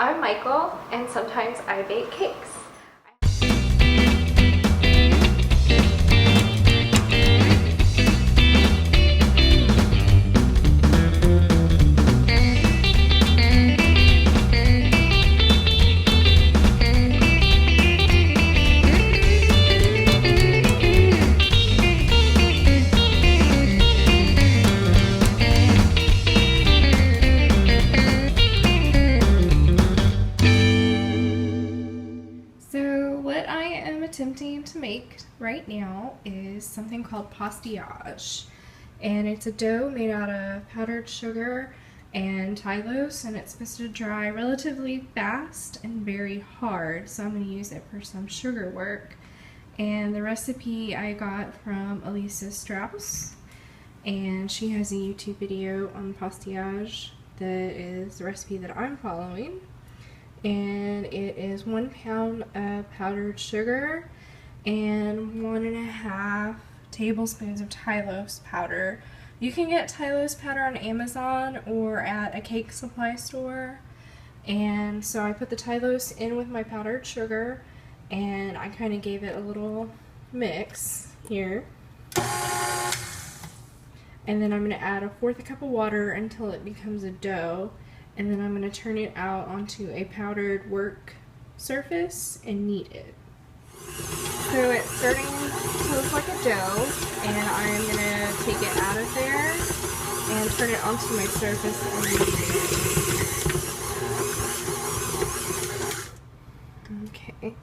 I'm Michael, and sometimes I bake cakes. Attempting to make right now is something called Pastillage, and it's a dough made out of powdered sugar and tylose, and it's supposed to dry relatively fast and very hard, so I'm going to use it for some sugar work. And the recipe I got from Elisa Strauss, and she has a YouTube video on Pastillage that is the recipe that I'm following. And it is 1 pound of powdered sugar and 1.5 tablespoons of tylose powder. You can get tylose powder on Amazon or at a cake supply store. And so I put the tylose in with my powdered sugar, and I kind of gave it a little mix here. And then I'm going to add 1/4 cup of water until it becomes a dough. And then I'm going to turn it out onto a powdered work surface and knead it. So it's starting to look like a dough, and I'm going to take it out of there and turn it onto my surface and knead it. Okay.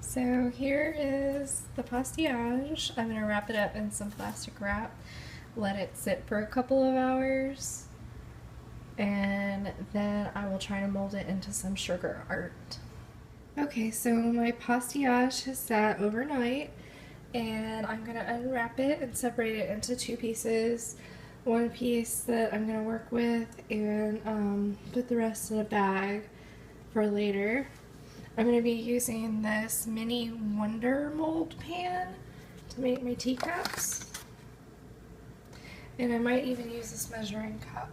So here is the pastillage. I'm going to wrap it up in some plastic wrap. Let it sit for a couple of hours, and then I will try to mold it into some sugar art. Okay, so my pastillage has sat overnight, and I'm going to unwrap it and separate it into 2 pieces. One piece that I'm going to work with and put the rest in a bag for later. I'm going to be using this mini Wonder mold pan to make my teacups. And I might even use this measuring cup.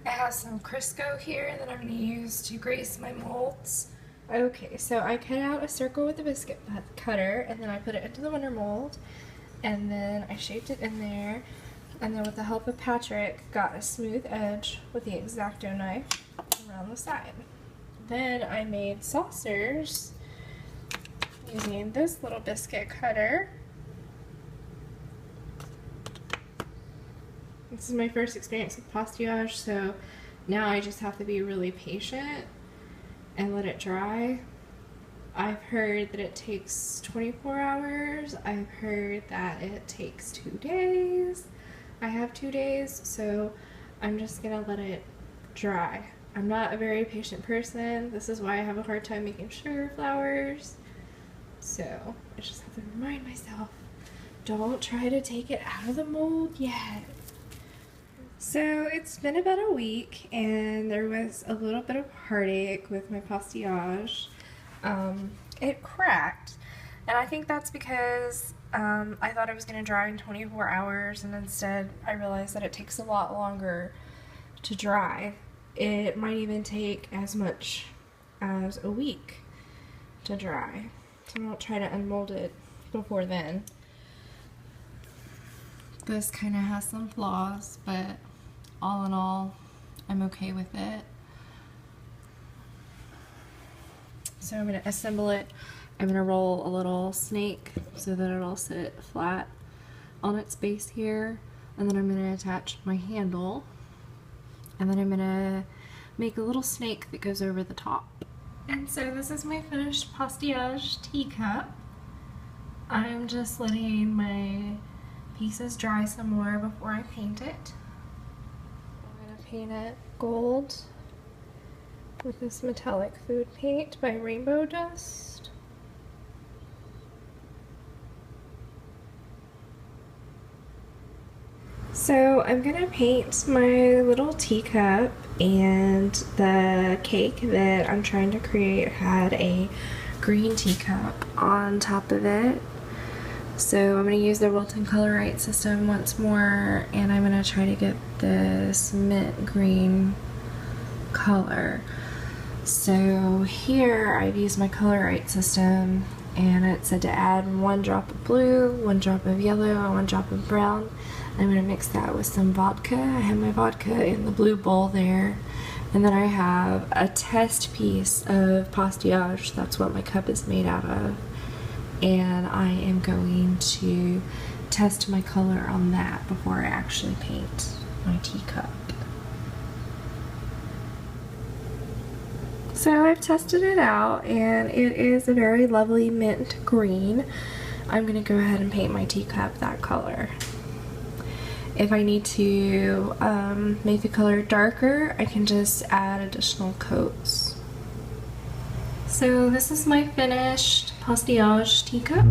I have some Crisco here that I'm going to use to grace my molds. Okay, so I cut out a circle with a biscuit cutter, and then I put it into the Wonder mold, and then I shaped it in there, and then with the help of Patrick, got a smooth edge with the X-Acto knife around the side. Then I made saucers using this little biscuit cutter. This is my first experience with pastillage, so now I just have to be really patient and let it dry. I've heard that it takes 24 hours. I've heard that it takes 2 days. I have 2 days, so I'm just gonna let it dry. I'm not a very patient person. This is why I have a hard time making sugar flowers. So I just have to remind myself, don't try to take it out of the mold yet. So it's been about a week, and there was a little bit of heartache with my pastillage. It cracked, and I think that's because I thought it was going to dry in 24 hours, and instead I realized that it takes a lot longer to dry. It might even take as much as a week to dry, so I'll try to unmold it before then. This kind of has some flaws, but all in all, I'm okay with it. So I'm going to assemble it. I'm going to roll a little snake so that it'll sit flat on its base here, and then I'm going to attach my handle, and then I'm going to make a little snake that goes over the top. And so this is my finished pastillage teacup. I'm just letting my pieces dry some more before I paint it. I'm going to paint it gold with this metallic food paint by Rainbow Dust. So I'm going to paint my little teacup, and the cake that I'm trying to create had a green teacup on top of it. So I'm going to use the Wilton Colorite system once more, and I'm going to try to get this mint green color. So here I've used my Colorite system, and it said to add 1 drop of blue, 1 drop of yellow, and 1 drop of brown. I'm going to mix that with some vodka. I have my vodka in the blue bowl there. And then I have a test piece of Pastillage. That's what my cup is made out of. And I am going to test my color on that before I actually paint my teacup. So I've tested it out, and it is a very lovely mint green. I'm going to go ahead and paint my teacup that color. If I need to make the color darker, I can just add additional coats. So this is my finished Pastillage teacup.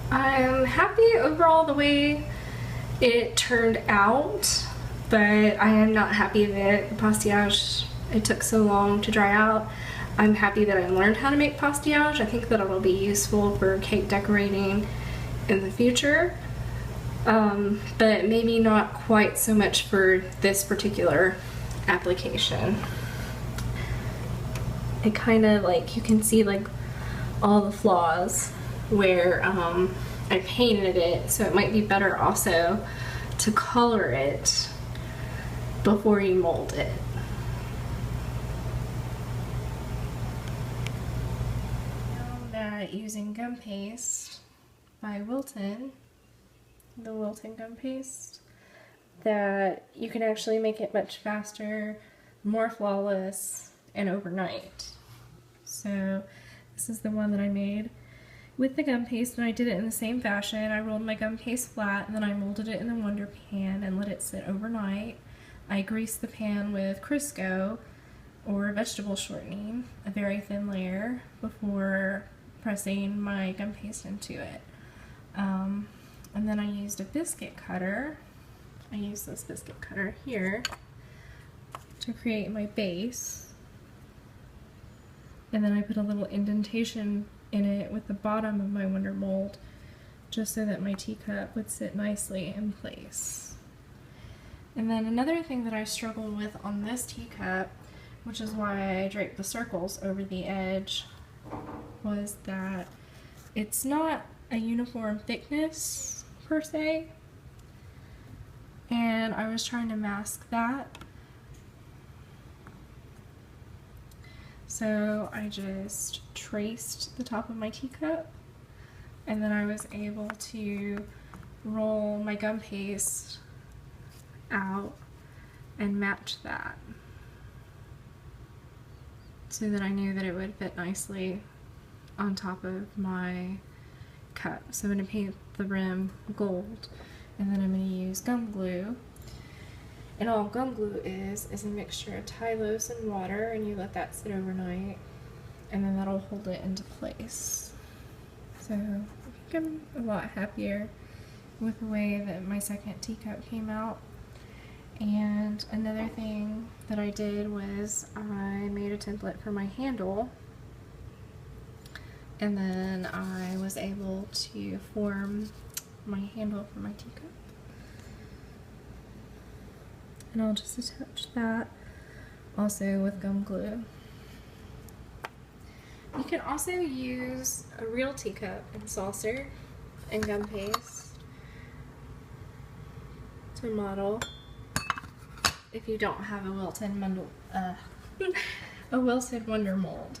I'm happy overall the way it turned out, but I am not happy that the Pastillage, it took so long to dry out. I'm happy that I learned how to make Pastillage. I think that it'll be useful for cake decorating in the future, but maybe not quite so much for this particular application. It kind of like, you can see like all the flaws where I painted it, so it might be better also to color it before you mold it. Now that using gum paste by Wilton, the Wilton gum paste, that you can actually make it much faster, more flawless, and overnight. So this is the one that I made with the gum paste, and I did it in the same fashion. I rolled my gum paste flat, and then I molded it in the Wonder Pan and let it sit overnight. I greased the pan with Crisco or vegetable shortening, a very thin layer, before pressing my gum paste into it. And then I used a biscuit cutter. I used this biscuit cutter here to create my base. And then I put a little indentation in it with the bottom of my Wonder mold, just so that my teacup would sit nicely in place. And then another thing that I struggled with on this teacup, which is why I draped the circles over the edge, was that it's not a uniform thickness per se, and I was trying to mask that. So I just traced the top of my teacup, and then I was able to roll my gum paste out and match that, so that I knew that it would fit nicely on top of my cup. So I'm going to paint the rim gold, and then I'm going to use gum glue. And all gum glue is a mixture of Tylose and water, and you let that sit overnight, and then that'll hold it into place. So I think I'm a lot happier with the way that my second teacup came out. And another thing that I did was I made a template for my handle, and then I was able to form my handle for my teacup. And I'll just attach that also with gum glue. You can also use a real teacup and saucer and gum paste to model if you don't have a Wilton Wonder mold.